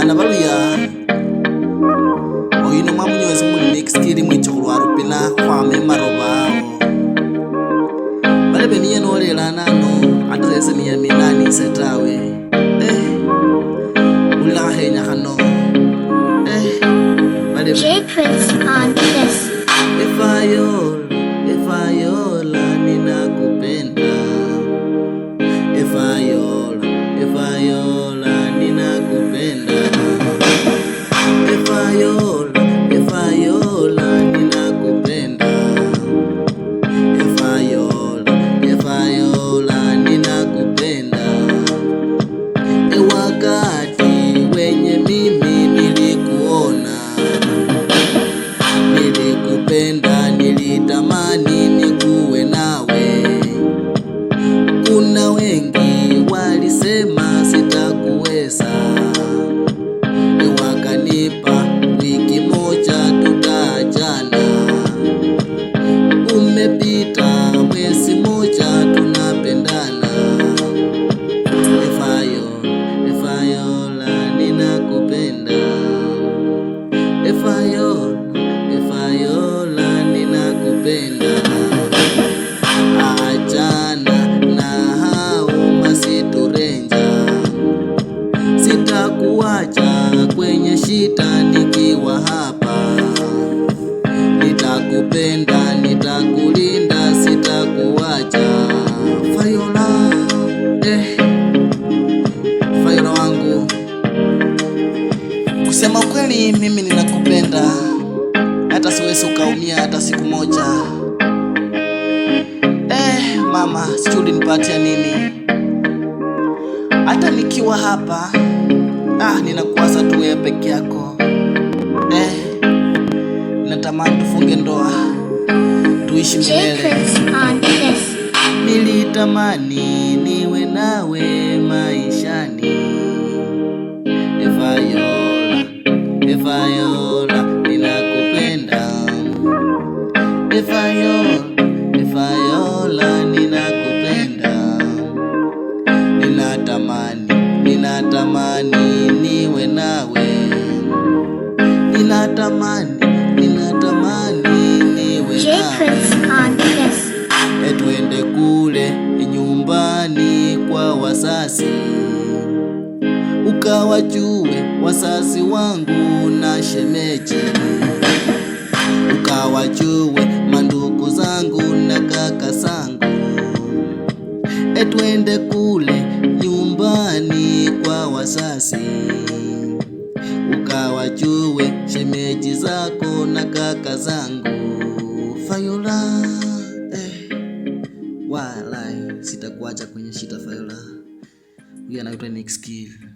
bana baluya oyino mwa munyozi muli neksikili mwichokulwaru pina kwame marobao bale beniye nolela nano atese niya minani setawe ulila henya hano bale J Prince on this. Efayola ninakupenda Efayola ninakupenda Efayola ninakupenda Efayola ninakupenda wakati wenye mimi nilikuona nilikupenda nilitamani nikuwe nawe kuna wengi walisema sitakuweza wakanipa wiki moja tutaachana umepita mwezi moja tunapendana Efayola ninakupenda Efayola ninakupenda achana na hao masiturenja sitakuacha kwenye shida nikiwa hapa nitakupenda nitakulinda sitakuacha Fayola Fayola wangu kusema kweli mimi ninakupenda hata siwezi ukaumia hata siku moja mama sijui ulinipatia nini hata nikiwa hapa ninakuwaza tu wewe peke yako natamani tufunge ndoa tuishi milele nilitamani niwe nawe maishani Efayola ninakupenda Efayola ninakupenda ninatamani niwe nawe ninatamani niwe nawe twende kule nyumbani kwa wasasi ukawajue wasasi wangu na shemeji ukawajue mandugu zangu na kaka zangu twende kule nyumbani kwa wasasi ukawajue shemeji zako na kaka zangu Fayola walai sitakuacha kwenye shida Fayola huyu anaitwa Nick Skill.